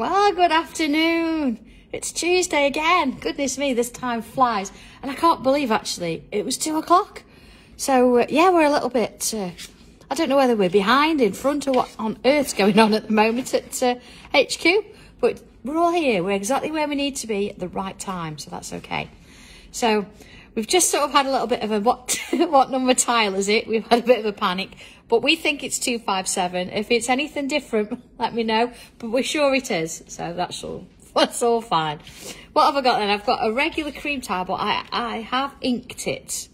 Well, good afternoon. It's Tuesday again. Goodness me, this time flies. And I can't believe, actually, it was 2 o'clock. So, yeah, we're a little bit... I don't know whether we're behind, in front, or what on earth's going on at the moment at HQ. But we're all here. We're exactly where we need to be at the right time, so that's okay. So, we've just sort of had a little bit of a... What number tile is it? We've had a bit of a panic. But we think it's 257. If it's anything different, let me know. But we're sure it is. So that's all fine. What have I got then? I've got a regular cream tile, but I have inked it.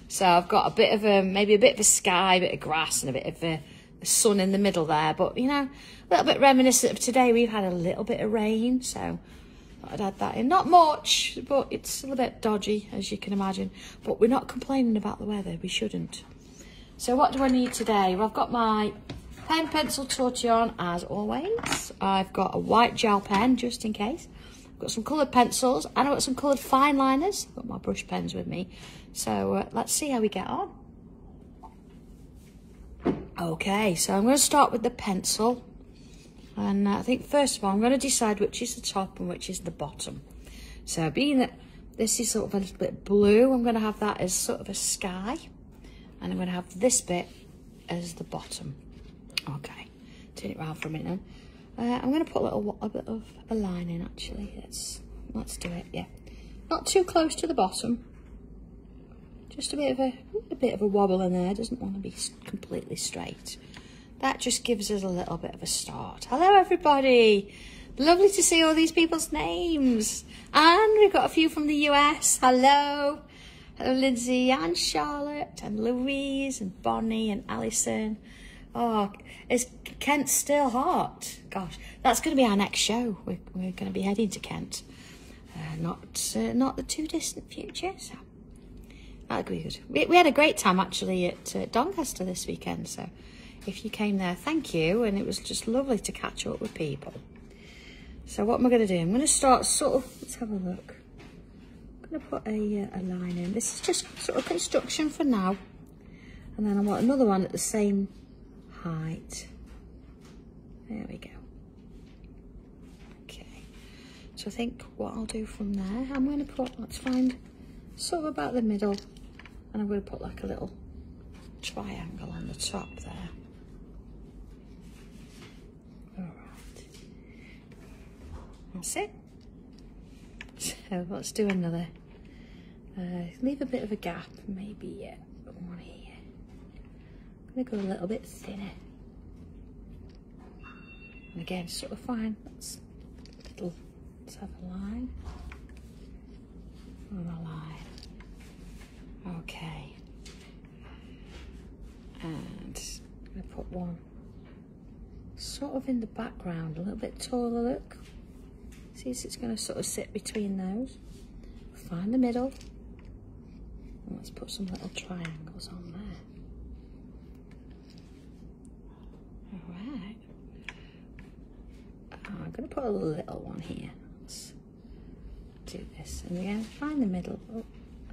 So I've got a bit of maybe a bit of a sky, a bit of grass, and a bit of the sun in the middle there. But, you know, a little bit reminiscent of today. We've had a little bit of rain, so I'd add that in. Not much, but it's a little bit dodgy, as you can imagine. But we're not complaining about the weather. We shouldn't. So what do I need today? Well, I've got my pen, pencil, tortillon, as always. I've got a white gel pen, just in case. I've got some coloured pencils, and I've got some coloured fine liners. I've got my brush pens with me. So let's see how we get on. Okay, so I'm going to start with the pencil. And I think, first of all, I'm going to decide which is the top and which is the bottom. So being that this is sort of a little bit blue, I'm going to have that as sort of a sky. And I'm going to have this bit as the bottom. Okay, turn it around for a minute then. I'm going to put a bit of a line in, actually. Let's do it, yeah. Not too close to the bottom. Just a bit of a wobble in there. Doesn't want to be completely straight. That just gives us a little bit of a start. Hello, everybody. Lovely to see all these people's names. And we've got a few from the US. Hello. Hello, Lindsay and Charlotte and Louise and Bonnie and Alison. Oh, is Kent still hot? Gosh, that's going to be our next show. We're going to be heading to Kent. Not the too distant future, so that'll be good. We had a great time, actually, at Doncaster this weekend, so if you came there, thank you, and it was just lovely to catch up with people. So what am I going to do? I'm going to start sort of, let's have a look. I'm going to put a line in. This is just sort of construction for now. And then I want another one at the same height. There we go. Okay. So I think what I'll do from there, I'm going to put, let's find sort of about the middle. And I'm going to put like a little triangle on the top there. All right. That's it. So let's do another. Leave a bit of a gap, maybe one here. I'm going to go a little bit thinner. And again, sort of fine. Let's have a line. And a line. Okay. And I'm going to put one sort of in the background, a little bit taller look. See, so it's going to sort of sit between those. Find the middle. And let's put some little triangles on there. Alright. I'm going to put a little one here. Let's do this. And again, find the middle. Oh,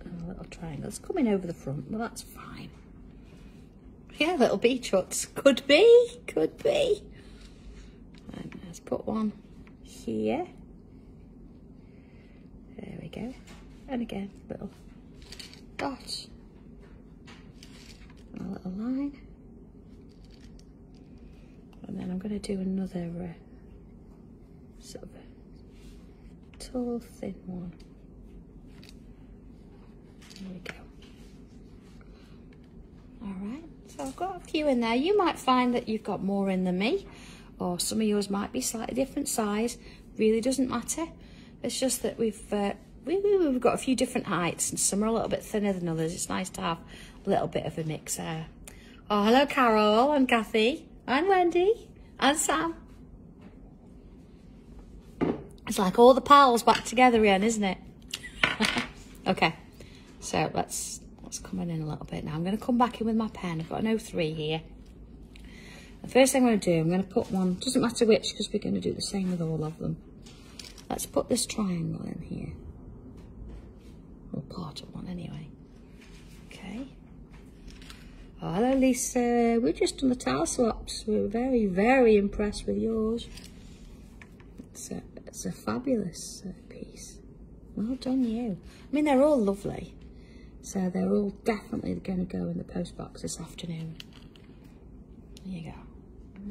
and a little triangle. It's coming over the front. Well, that's fine. Yeah, little beach huts. Could be. Could be. And let's put one here. There we go. And again, little dot. And a little line. And then I'm going to do another sort of tall, thin one. There we go. Alright, so I've got a few in there. You might find that you've got more in than me, or some of yours might be slightly different size. Really doesn't matter. It's just that we've got a few different heights, and some are a little bit thinner than others. It's nice to have a little bit of a mix there. Oh, hello, Carol and Kathy and Wendy and Sam. It's like all the pals back together again, isn't it? Okay, so let's come in a little bit now. I'm going to come back in with my pen. I've got an 03 here. The first thing I'm going to do, I'm going to put one, doesn't matter which, because we're going to do the same with all of them. Let's put this triangle in here. Or part of one anyway. Okay. Oh, hello, Lisa. We've just done the tile swaps. We're very, very impressed with yours. It's a fabulous piece. Well done you. I mean, they're all lovely. So they're all definitely going to go in the post box this afternoon. There you go.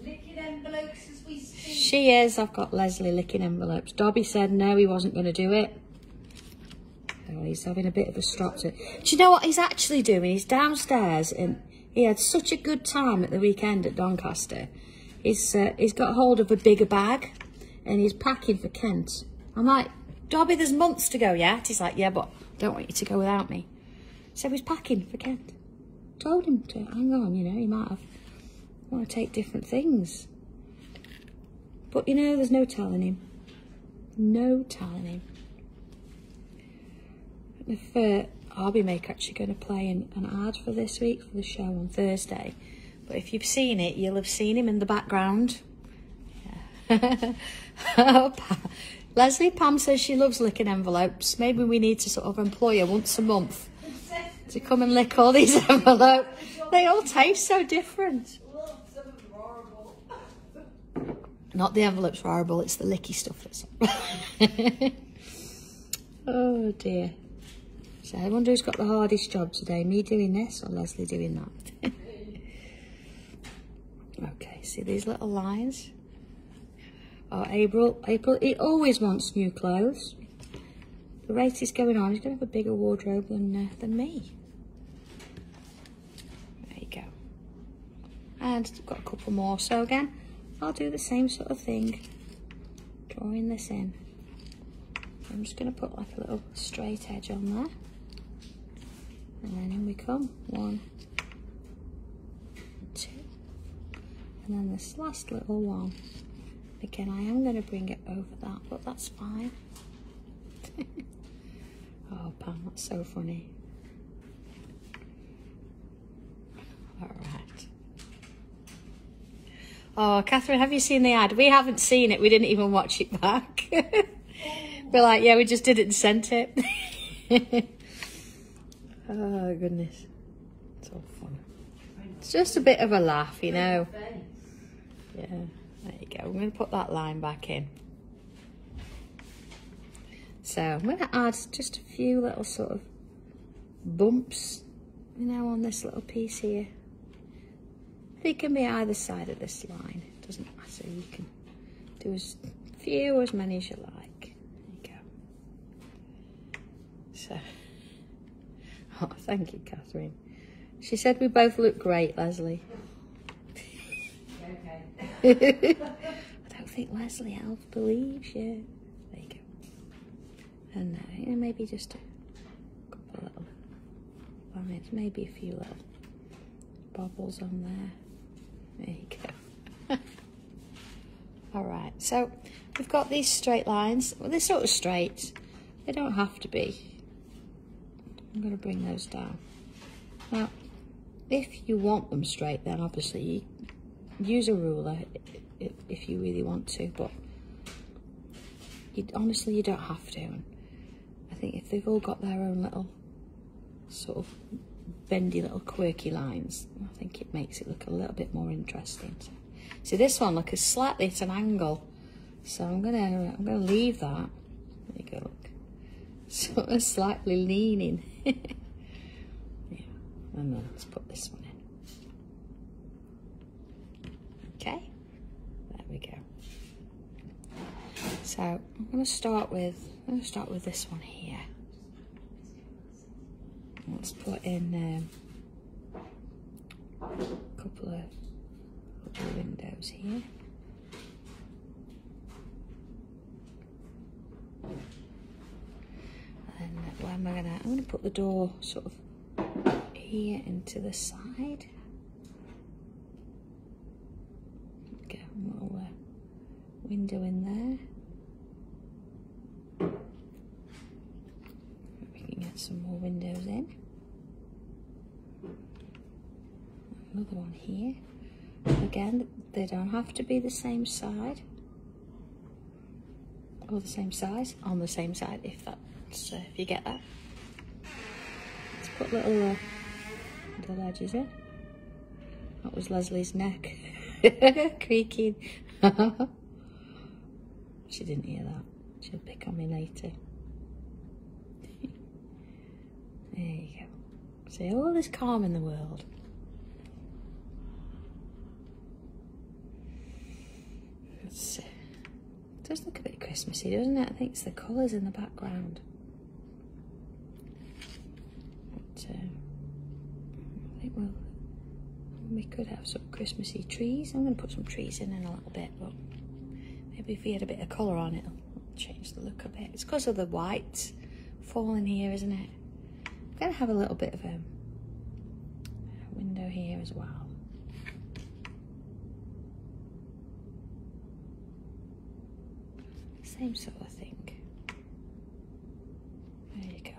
Licking envelopes as we speak. She is. I've got Leslie licking envelopes. Dobby said no, he wasn't going to do it. Oh, he's having a bit of a strop to it. Do you know what he's actually doing? He's downstairs and he had such a good time at the weekend at Doncaster. He's got hold of a bigger bag and he's packing for Kent. I'm like, Dobby, there's months to go yet. He's like, yeah, but I don't want you to go without me. So he's packing for Kent. Told him to hang on, you know, he might have want to take different things. But, you know, there's no telling him. No telling him. If I'll be actually going to play an ad for this week for the show on Thursday. But if you've seen it, you'll have seen him in the background. Yeah. Leslie, Pam says she loves licking envelopes. Maybe we need to sort of employ her once a month to come and lick all these envelopes. They all taste so different. Not the envelopes are horrible, it's the licky stuff that's oh dear. So I wonder who's got the hardest job today, me doing this or Leslie doing that? Okay, see these little lines? Oh, April, he always wants new clothes. The rate is going on, he's going to have a bigger wardrobe than me. There you go. And I've got a couple more, so again, I'll do the same sort of thing, drawing this in. I'm just going to put like a little straight edge on there. And then in we come. 1, 2. And then this last little one. Again, I am going to bring it over that, but that's fine. Oh, Pam, that's so funny. All right. Oh, Catherine, have you seen the ad? We haven't seen it. We didn't even watch it back. We're like, yeah, we just did it and sent it. Oh, goodness. It's all fun. It's just a bit of a laugh, you know. Yeah, there you go. I'm going to put that line back in. So I'm going to add just a few little sort of bumps, you know, on this little piece here. They can be either side of this line. It doesn't matter. You can do as few or as many as you like. There you go. So, oh, thank you, Catherine. She said we both look great, Leslie. Okay. I don't think Leslie else believes you. There you go. And maybe just a couple of little lines, maybe a few little bobbles on there. There you go. All right, so we've got these straight lines. Well, they're sort of straight. They don't have to be. I'm going to bring those down. Now, if you want them straight, then obviously you use a ruler if you really want to, but honestly, you don't have to. And I think if they've all got their own little sort of bendy little quirky lines, I think it makes it look a little bit more interesting. So this one, look, is slightly at an angle, so I'm gonna leave that. There you go, look, sort of slightly leaning. Yeah, and then let's put this one in. Okay, there we go. So I'm gonna start with this one here. Let's put in a couple of windows here. And where am I I'm gonna put the door sort of here into the side. Get a little window in there. We can get some more windows in. Another one here. Again, they don't have to be the same side or the same size on the same side, if you get that. Let's put little edges in. That was Leslie's neck creaking. She didn't hear that. She'll pick on me later. There you go. See, all this calm in the world. It does look a bit Christmassy, doesn't it? I think it's the colours in the background. But, I think we could have some Christmassy trees. I'm going to put some trees in a little bit, but maybe if we had a bit of colour on it, it'll change the look a bit. It's because of the white falling here, isn't it? I'm going to have a little bit of a window here as well. Same sort of thing. There you go.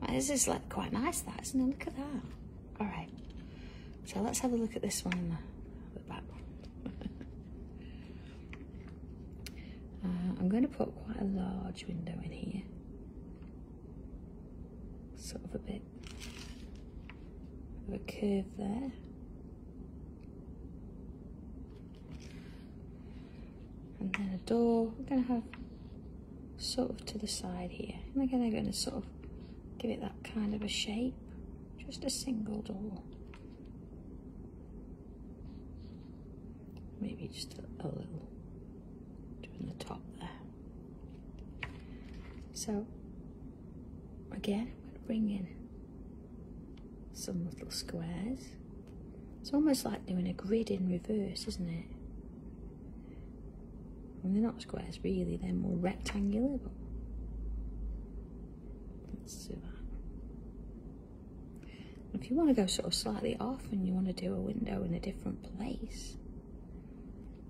Well, this is like quite nice, that, isn't it? Look at that. All right. So let's have a look at this one in the back. I'm going to put quite a large window in here. Sort of a bit of a curve there. And then a door. We're going to have sort of to the side here. And again, I'm going to sort of give it that kind of a shape. Just a single door. Maybe just a little doing the top there. So again, I'm going to bring in some little squares. It's almost like doing a grid in reverse, isn't it? And they're not squares really, they're more rectangular, but let's do that. If you want to go sort of slightly off and you want to do a window in a different place,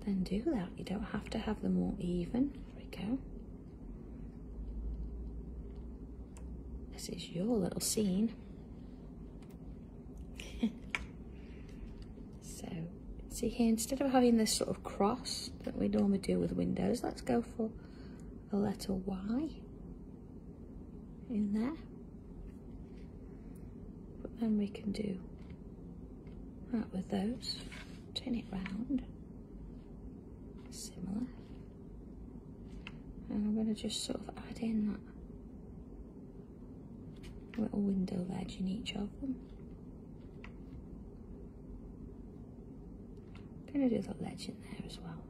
then do that. You don't have to have them all even. There we go. This is your little scene. So, see here, instead of having this sort of cross that we normally do with windows, let's go for a letter Y in there. But then we can do that with those. Turn it round. Similar. And I'm going to just sort of add in that little window ledge in each of them. I'm going to do the ledge in there as well.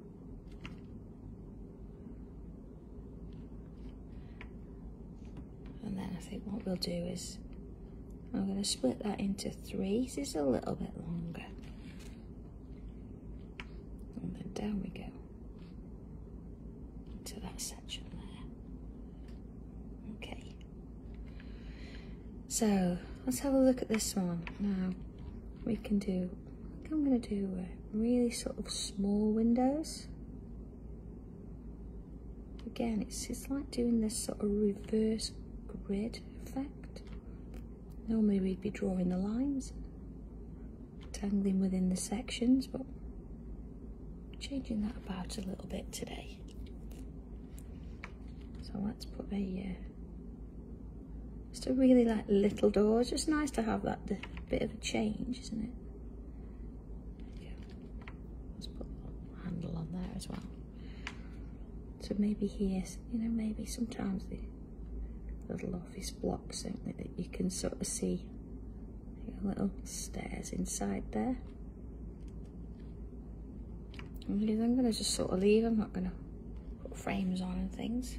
And then I think what we'll do is I'm going to split that into 3. This is a little bit longer. And then down we go into that section there. Okay. So let's have a look at this one. Now we can do, I think I'm going to do really sort of small windows. Again, it's like doing this sort of reverse grid effect. Normally we'd be drawing the lines, tangling within the sections, but changing that about a little bit today. So let's put just a really like little door. It's just nice to have that bit of a change, isn't it? Let's put a handle on there as well. So maybe here, you know, maybe sometimes the little office blocks, don't they, that you can sort of see little stairs inside there. I'm going to just sort of leave. I'm not going to put frames on and things.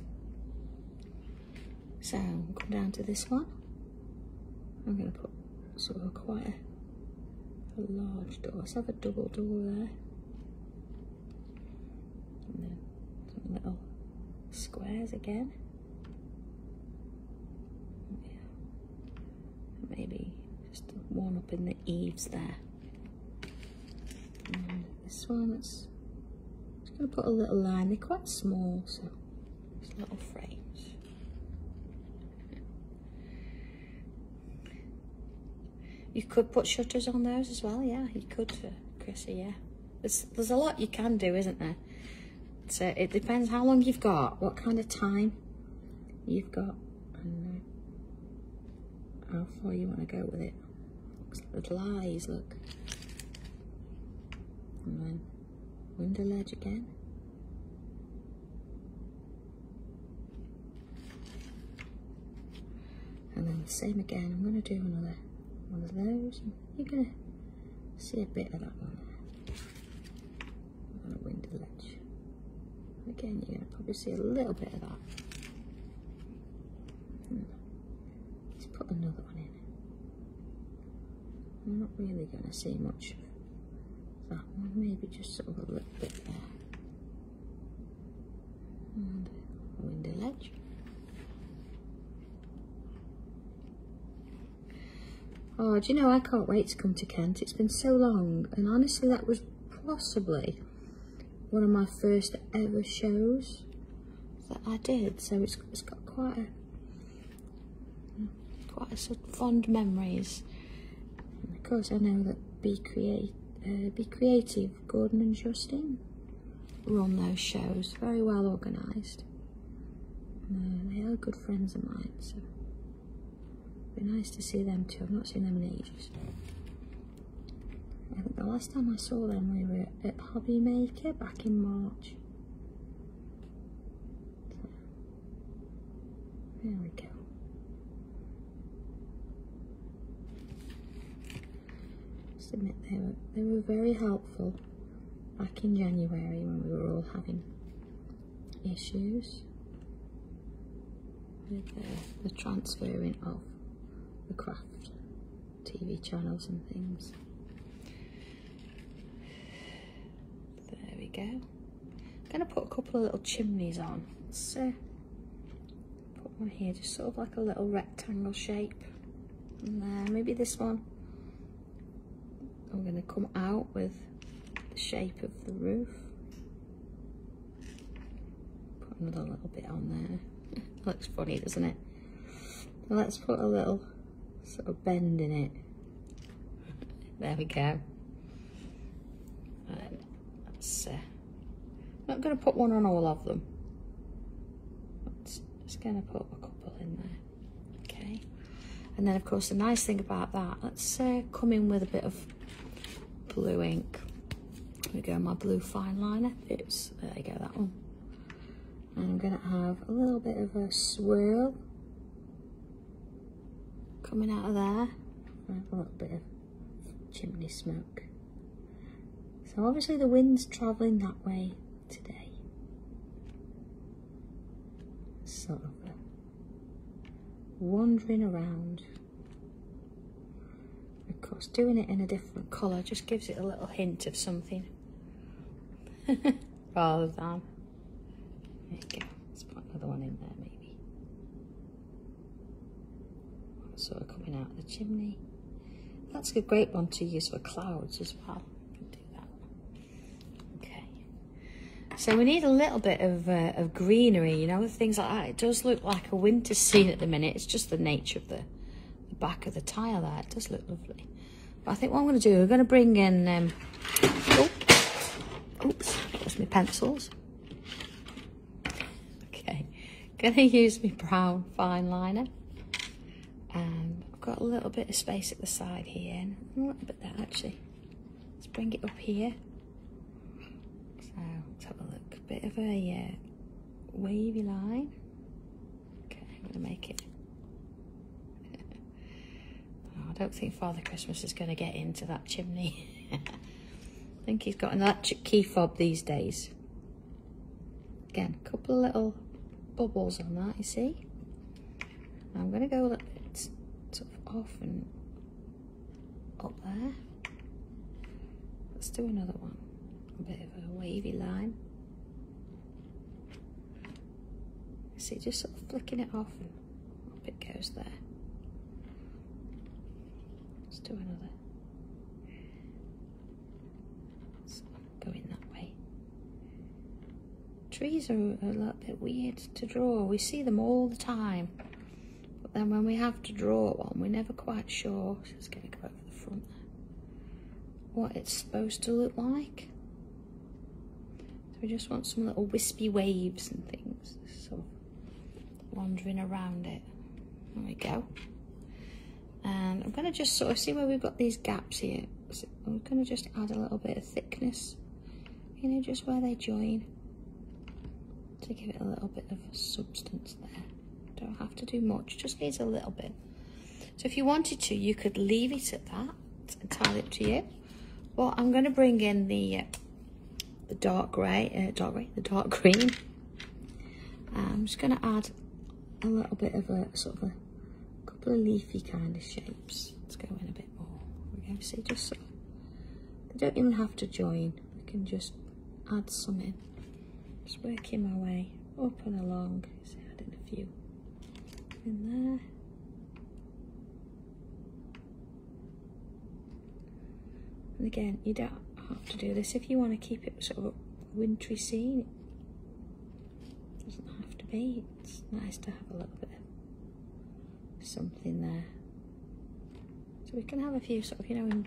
So we'll come down to this one. I'm going to put sort of quite a large door. Let's have a double door there. And then some little squares again. Yeah. Maybe just one up in the eaves there. And this one, let's just going to put a little line. They're quite small, so just little frames. You could put shutters on those as well, yeah. You could, Chrissy, yeah. There's a lot you can do, isn't there? So it depends how long you've got, what kind of time you've got, and how far you want to go with it. Looks like little eyes, look. And then window ledge again. And then the same again, I'm going to do another one of those. You're going to see a bit of that one there. On a window ledge. Again, you're going to probably see a little bit of that. Let's put another one in. I'm not really going to see much of that one, maybe just sort of a little bit there. And a window ledge. Oh, do you know, I can't wait to come to Kent. It's been so long, and honestly that was possibly one of my first ever shows that I did, so it's got quite a sort of fond memories. And of course I know that Be Creative, Gordon and Justin run those shows, very well organised. They are good friends of mine, so it'd be nice to see them too. I've not seen them in ages. I think the last time I saw them we were at Hobby Maker back in March. So, there we go. Just admit they were very helpful back in January when we were all having issues with the transferring of the craft TV channels and things. There we go. I'm going to put a couple of little chimneys on. Let's put one here, just sort of like a little rectangle shape. And then maybe this one. I'm going to come out with the shape of the roof. Put another little bit on there. Looks funny, doesn't it? So let's put a little sort of bend in it. There we go. And that's, I'm not going to put one on all of them. Just going to put a couple in there. Okay. And then of course the nice thing about that, let's come in with a bit of blue ink. Here we go, my blue fine liner. Oops, there you go, that one. And I'm going to have a little bit of a swirl coming out of there. And a little bit of chimney smoke. So obviously the wind's travelling that way today. Sort of wandering around. Of course, doing it in a different colour just gives it a little hint of something. Rather than, there you go, let's put another one in there maybe. Sort of coming out of the chimney. That's a great one to use for clouds as well. You can do that. Okay. So we need a little bit of greenery, you know, things like that. It does look like a winter scene at the minute. It's just the nature of the back of the tile there. It does look lovely. But I think what I'm going to do, we're going to bring in, oops, that was my pencils. Okay, going to use my brown fine liner. And I've got a little bit of space at the side here, and a little bit there actually. Let's bring it up here. So let's have a look. A bit of a wavy line. Okay, I'm going to make it. Oh, I don't think Father Christmas is going to get into that chimney. I think he's got an electric key fob these days. Again, a couple of little bubbles on that, you see. I'm going to go a little bit sort of off and up there. Let's do another one. A bit of a wavy line. See, just sort of flicking it off and up it goes there. Let's do another. So, going that way. Trees are a little bit weird to draw. We see them all the time. But then when we have to draw one, we're never quite sure. So it's going to go over the front there. What it's supposed to look like. So we just want some little wispy waves and things. Sort of wandering around it. There we go. And I'm going to just sort of see where we've got these gaps here. So I'm going to just add a little bit of thickness, you know, just where they join, to give it a little bit of substance there. Don't have to do much, just needs a little bit. So if you wanted to, you could leave it at that. It's entirely up to you. But I'm going to bring in the dark grey, the dark green. I'm just going to add a little bit of a sort of a couple of leafy kind of shapes. Let's go in a bit more. There we go. See, just so they don't even have to join. I can just add some in. Just working my way up and along. So adding a few in there. And again, you don't have to do this if you want to keep it sort of a wintry scene. It doesn't have to be. It's nice to have a little bit of something there. So we can have a few sort of, you know,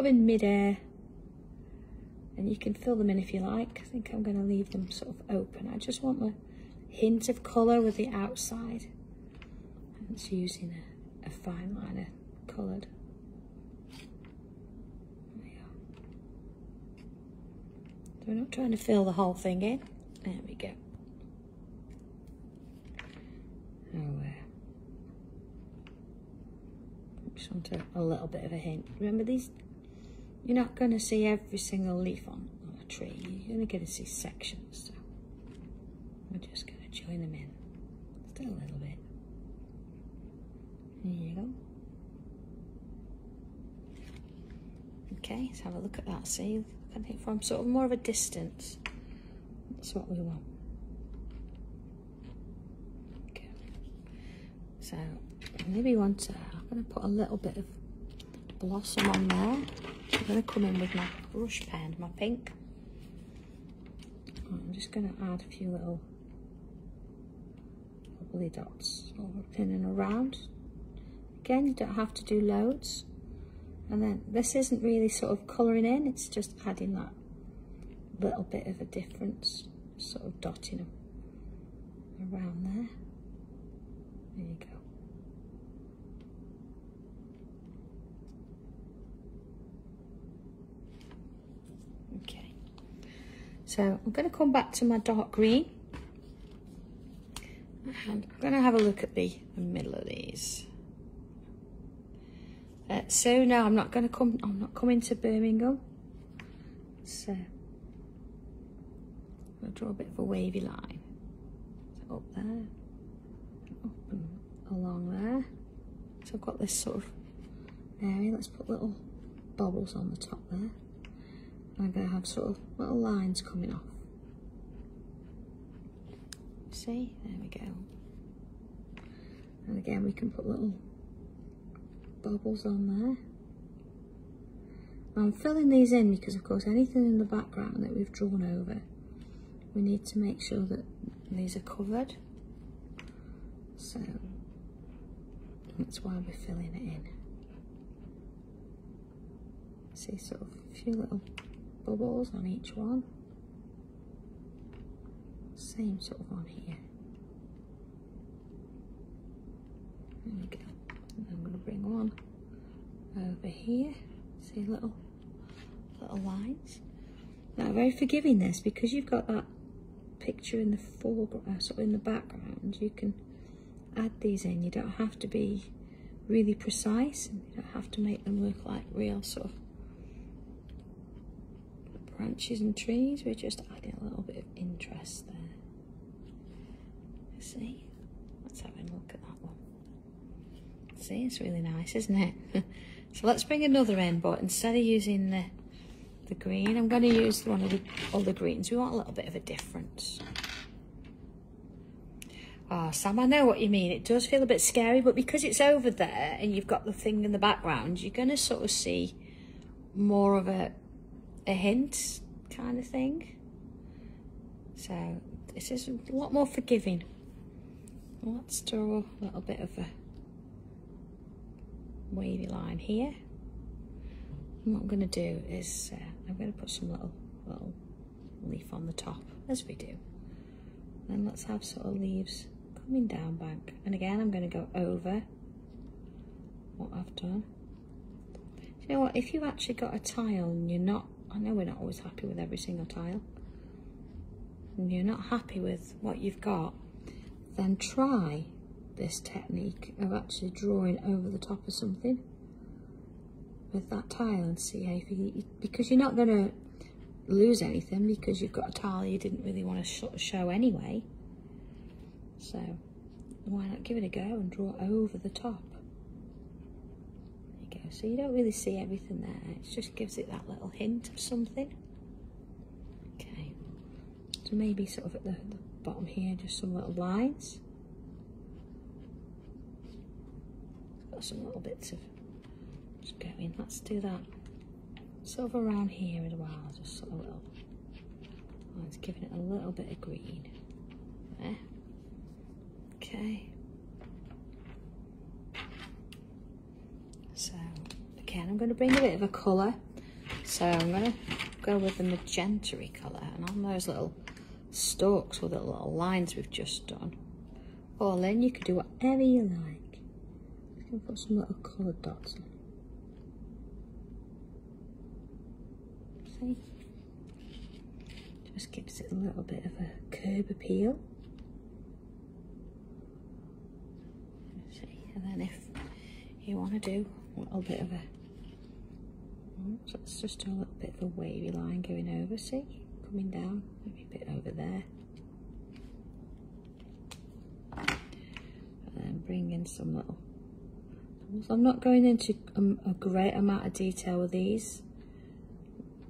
in mid-air, and you can fill them in if you like. I think I'm going to leave them sort of open. I just want a hint of colour with the outside. And it's using a fine liner coloured. So we're not trying to fill the whole thing in. There we go. Just want a little bit of a hint. Remember these, you're not going to see every single leaf on a tree. You're only going to see sections. So we're just going to join them in. Just a little bit. There you go. Okay, let's have a look at that. See, I think from sort of more of a distance. That's what we want. Okay. So maybe you want to, I'm going to put a little bit of blossom on there. I'm going to come in with my brush pen, my pink. I'm just going to add a few little bubbly dots all in and around. Again, you don't have to do loads. And then this isn't really sort of colouring in, it's just adding that little bit of a difference, sort of dotting them around there. There you go. Okay, so I'm going to come back to my dark green, and I'm going to have a look at the middle of these. So now I'm not coming to Birmingham. So I'm going to draw a bit of a wavy line. So up there, up and along there. So I've got this sort of area. Let's put little bobbles on the top there. And I'm going to have sort of little lines coming off. See? There we go. And again, we can put little bubbles on there. I'm filling these in because, of course, anything in the background that we've drawn over, we need to make sure that these are covered. So that's why we're filling it in. See, sort of a few little bubbles on each one. Same sort of on here. There we go. And I'm going to bring one over here. See, little lines. Now, very forgiving this, because you've got that picture in the foreground, sort of in the background. You can add these in. You don't have to be really precise, and you don't have to make them look like real sort of branches and trees. We're just adding a little bit of interest there. See? Let's have a look at that one. See, it's really nice, isn't it? So let's bring another in, but instead of using the green, I'm going to use one of the other greens. We want a little bit of a difference. Oh, Sam, I know what you mean. It does feel a bit scary, but because it's over there and you've got the thing in the background, you're going to sort of see more of a hint kind of thing. So this is a lot more forgiving. Let's draw a little bit of a wavy line here. And what I'm going to do is I'm going to put some little leaf on the top, as we do. Then let's have sort of leaves coming down bank. And again, I'm going to go over what I've done. Do you know what? If you've actually got a tile and you're not, I know we're not always happy with every single tile, and you're not happy with what you've got, then try this technique of actually drawing over the top of something with that tile and see how you, because you're not going to lose anything because you've got a tile you didn't really want to show anyway. So why not give it a go and draw over the top? There you go. So you don't really see everything there. It just gives it that little hint of something. Okay. So maybe sort of at the bottom here, just some little lines. Got some little bits of just going. Let's do that sort of around here as well. Just sort of little lines, giving it a little bit of green. There. Okay. So again, I'm going to bring a bit of a colour. So I'm going to go with the magenta-y colour, and on those little stalks or the little lines we've just done, or then you could do whatever you like. I'm going to put some little coloured dots on. See? Just gives it a little bit of a curb appeal. See? And then if you want to do a little bit of a, so let's just do a little bit of a wavy line going over, see? Coming down, maybe a bit over there. And then bring in some little, I'm not going into a great amount of detail with these.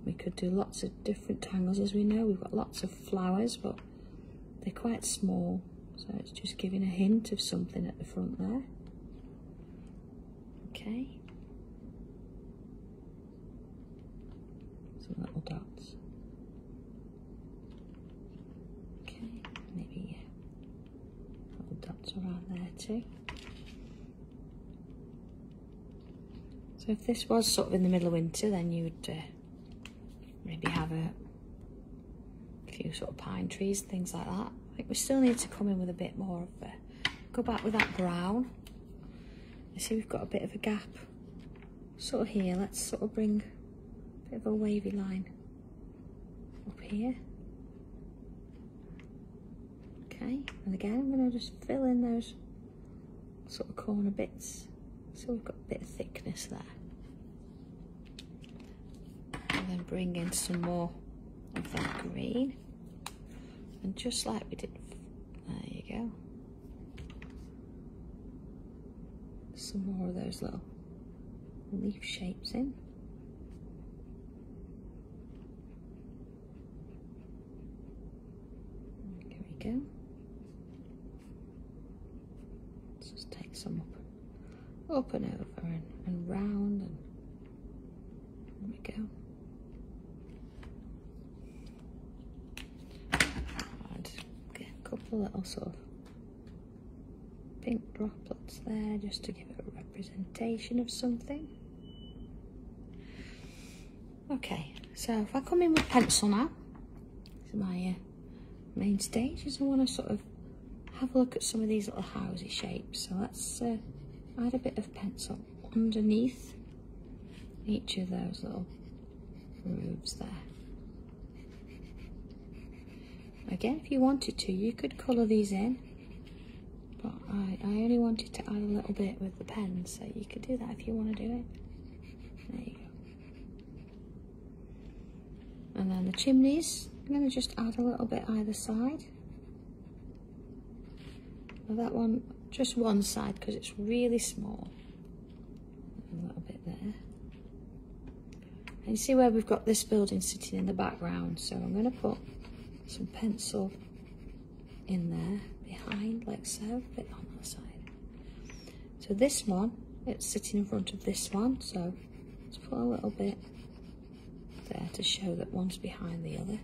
We could do lots of different tangles, as we know. We've got lots of flowers, but they're quite small. So it's just giving a hint of something at the front there. Okay. Some little dots. Okay, maybe little dots around there too. So if this was sort of in the middle of winter, then you would maybe have a few sort of pine trees, things like that. I think we still need to come in with a bit more of go back with that brown. You see we've got a bit of a gap sort of here. Let's sort of bring a bit of a wavy line up here. Okay, and again I'm going to just fill in those sort of corner bits so we've got a bit of thickness there. And then bring in some more of that green, and just like we did, there you go, some more of those little leaf shapes in. There we go. Let's just take some up and over and round, and there we go. Couple little sort of pink droplets there just to give it a representation of something. Okay, so if I come in with pencil now, this is my main stage, is I want to sort of have a look at some of these little housey shapes. So let's add a bit of pencil underneath each of those little roofs there. Again, if you wanted to, you could colour these in, but I only wanted to add a little bit with the pen, so you could do that if you want to do it. There you go. And then the chimneys, I'm going to just add a little bit either side. Now that one, just one side because it's really small. A little bit there. And you see where we've got this building sitting in the background, so I'm going to put some pencil in there behind, like so, a bit on that side. So this one, it's sitting in front of this one, so let's put a little bit there to show that one's behind the other.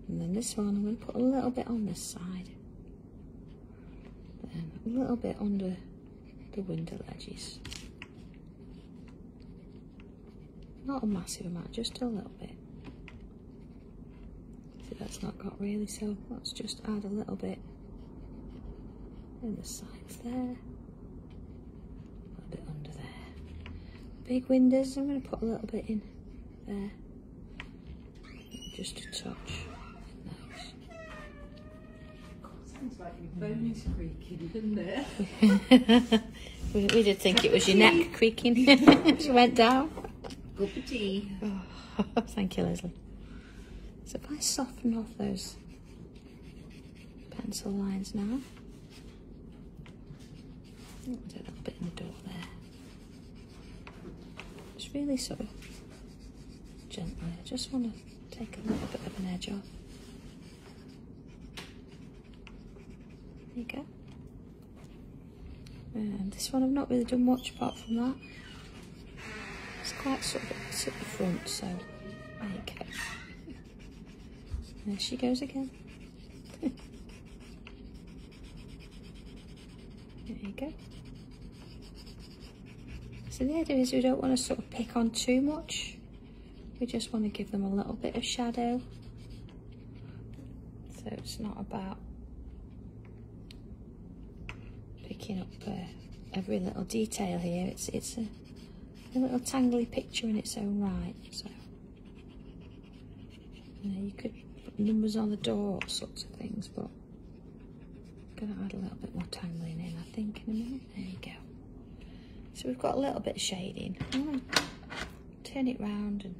And then this one, I'm going to put a little bit on this side, then a little bit under the window ledges. Not a massive amount, just a little bit. That's not got really, so let's just add a little bit in the sides there, a little bit under there. Big windows, I'm going to put a little bit in there, just a touch in those. Sounds like your phone is creaking, doesn't it? we did think it was your neck creaking. She went down. Cup of tea. Oh, thank you, Leslie. So if I soften off those pencil lines now. Oh, I did a little bit in the door there. Just really sort of gently. I just want to take a little bit of an edge off. There you go. And this one I've not really done much apart from that. It's quite sort of at the front, so there you go. There she goes again. There you go. So the idea is we don't want to sort of pick on too much. We just want to give them a little bit of shadow. So it's not about picking up every little detail here. It's a little tangly picture in its own right. So you know, you could put numbers on the door, all sorts of things, but I'm going to add a little bit more tangling in, I think, in a minute. There you go. So we've got a little bit of shading. I'm going to turn it round and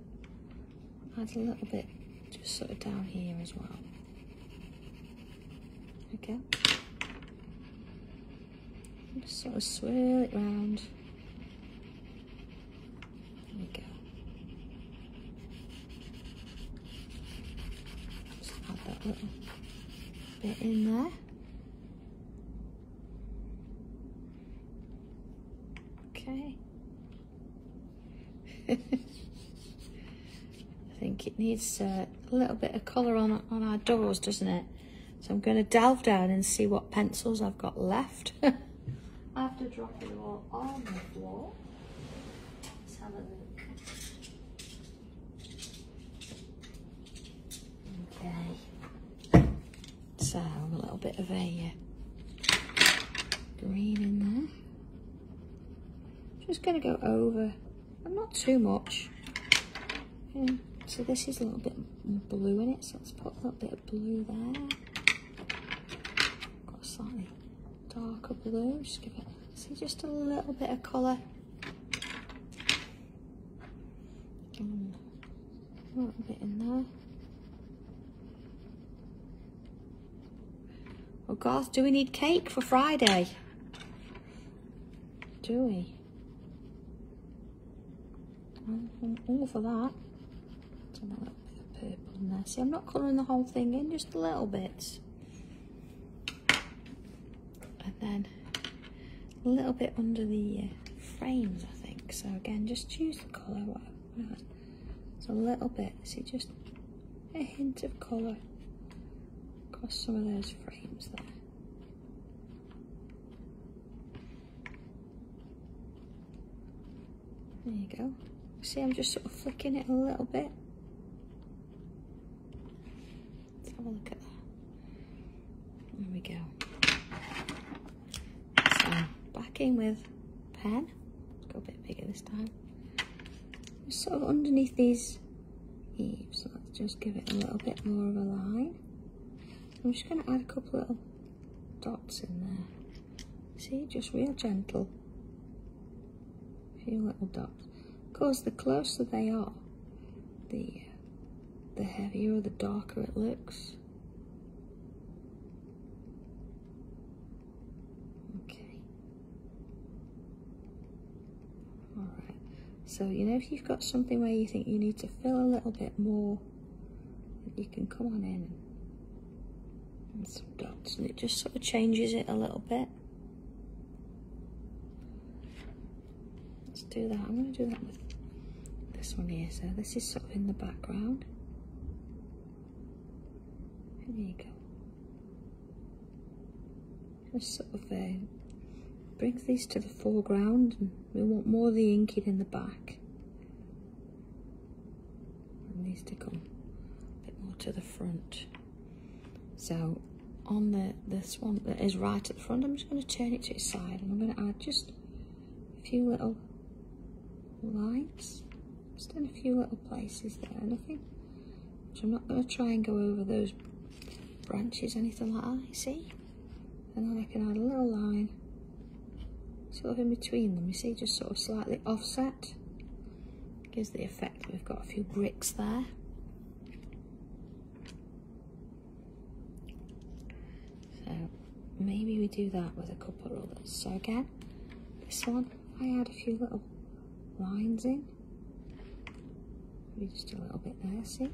add a little bit just sort of down here as well. Okay. Just sort of swirl it round. There we go. Just add that little bit in there. Okay. I think it needs a little bit of colour on our doors, doesn't it? So I'm going to delve down and see what pencils I've got left. After dropping them all on the floor, let's have a look. Okay. So a little bit of a green in there. Just going to go over, but not too much. Yeah. So this is a little bit blue in it, so let's put a little bit of blue there. Got a slightly darker blue, just give it, see, just a little bit of colour. A little bit in there. Oh God, do we need cake for Friday? Do we? I'm all for that. So a little bit of purple in there. See, I'm not colouring the whole thing in, just a little bit. And then a little bit under the frames, I think. So again, just choose the colour, whatever. So a little bit, see, just a hint of colour across some of those frames there. There you go. See, I'm just sort of flicking it a little bit. Let's have a look at that. There we go. So, back in with pen. Let's go a bit bigger this time. Just sort of underneath these eaves. So let's just give it a little bit more of a line. I'm just going to add a couple little dots in there. See, just real gentle. A few little dots. Of course, the closer they are, the heavier or the darker it looks. Okay. Alright. So, you know, if you've got something where you think you need to fill a little bit more, you can come on in and some dots, and it just sort of changes it a little bit. Let's do that. I'm going to do that with this one here. So this is sort of in the background. And there you go. Just sort of brings these to the foreground, and we want more of the inking in the back. And these to come a bit more to the front. So on this one that is right at the front, I'm just going to turn it to its side, and I'm going to add just a few little lines, just in a few little places there, nothing. So I'm not going to try and go over those branches, anything like that, you see? And then I can add a little line sort of in between them, you see, just sort of slightly offset. Gives the effect that we've got a few bricks there. So maybe we do that with a couple of others. So again, this one, I add a few little lines in. Maybe just a little bit there, see?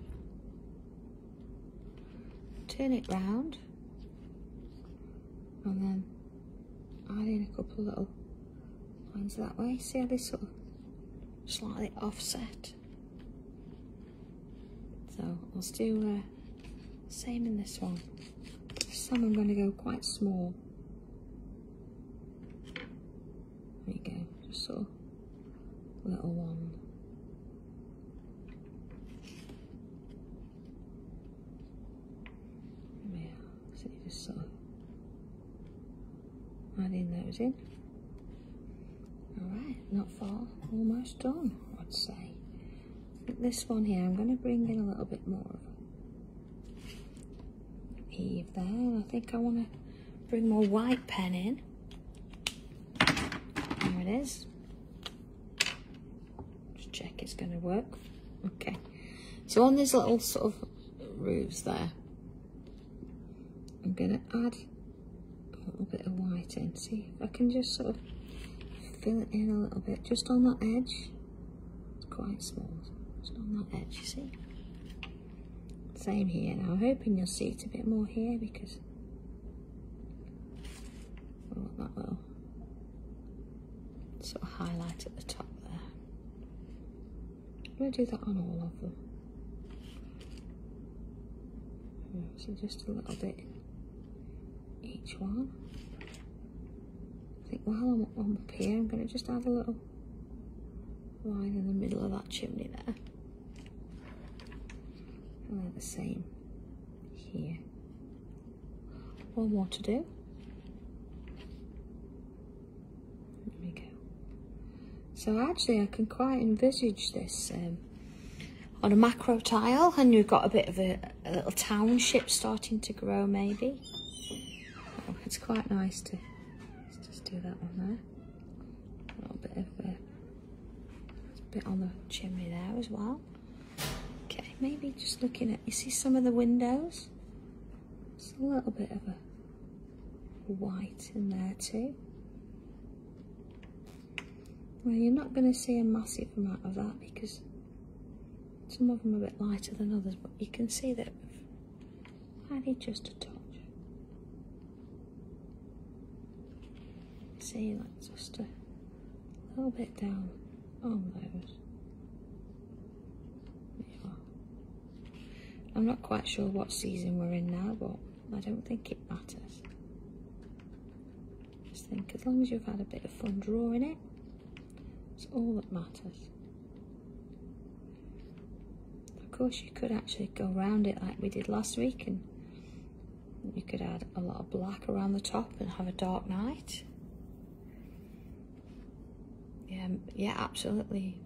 Turn it round. And then add in a couple of little lines that way. See how they sort of slightly offset? So let's do same in this one. This time I'm going to go quite small. There you go, just sort of little one. Yeah, so you just sort of adding those in. Alright, not far, almost done, I'd say. I think this one here, I'm going to bring in a little bit more of a heave there, and I think I want to bring more white pen in. There it is. Just check it's going to work. Okay, so on these little sort of roofs there, I'm going to add a little bit of white in. See if I can just sort of fill it in a little bit, just on that edge. It's quite small, just on that edge, you see. Same here. Now I'm hoping you'll see it a bit more here because I want that little sort of highlight at the top there. I'm going to do that on all of them. So just a little bit each one. I think while I'm up here, I'm going to just add a little line in the middle of that chimney there. And then the same here. One more to do. There we go. So actually I can quite envisage this on a macro tile, and you've got a bit of a little township starting to grow maybe. Oh, it's quite nice to just do that one there. A little bit of a bit on the chimney there as well. Okay, maybe just looking at, you see some of the windows? Just a little bit of a white in there too. Well, you're not going to see a massive amount of that because some of them are a bit lighter than others, but you can see that I need just a touch. See, like just a little bit down on those. There you are. I'm not quite sure what season we're in now, but I don't think it matters. Just think as long as you've had a bit of fun drawing it, it's all that matters. Of course, you could actually go around it like we did last week, and you could add a lot of black around the top and have a dark night. Yeah, absolutely.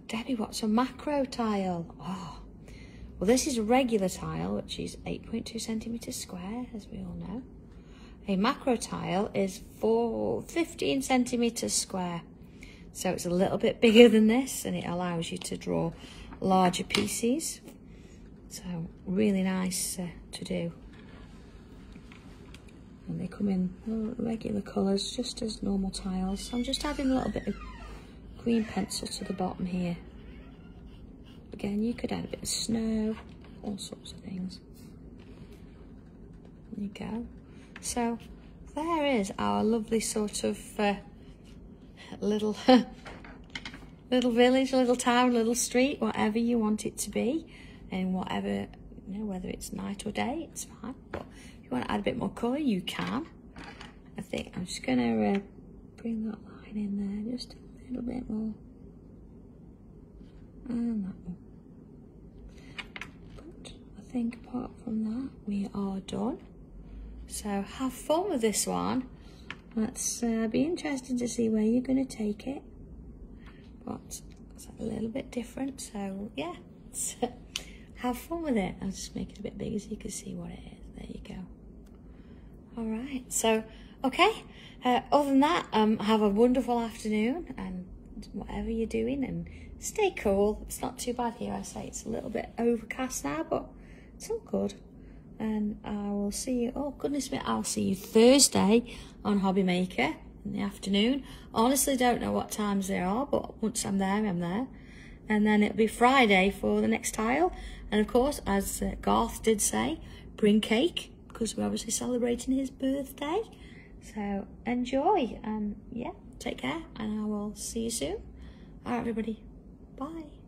Debbie, what's a macro tile? Oh, well, this is a regular tile, which is 8.2 centimeters square, as we all know. A macro tile is 15 centimeters square. So it's a little bit bigger than this, and it allows you to draw larger pieces. So really nice to do. And they come in regular colours, just as normal tiles. So I'm just adding a little bit of green pencil to the bottom here. Again, you could add a bit of snow, all sorts of things. There you go. So there is our lovely sort of little little village, little town, little street, whatever you want it to be, and whatever, you know, whether it's night or day, it's fine. But if you want to add a bit more colour, you can. I think I'm just going to bring that line in there just a little bit more, and that one. But I think apart from that, we are done. So have fun with this one. Let's be interested to see where you're going to take it. But it's a little bit different, so yeah, have fun with it. I'll just make it a bit bigger so you can see what it is. There you go. All right, so, okay. Other than that, have a wonderful afternoon and whatever you're doing, and stay cool. It's not too bad here, I say. It's a little bit overcast now, but it's all good. And I will see you, oh goodness me, I'll see you Thursday on Hobby Maker in the afternoon. Honestly, don't know what times they are, but once I'm there, I'm there. And then it'll be Friday for the next tile. And of course, as Garth did say, bring cake, because we're obviously celebrating his birthday. So enjoy, and yeah, take care, and I will see you soon. All right, everybody, bye.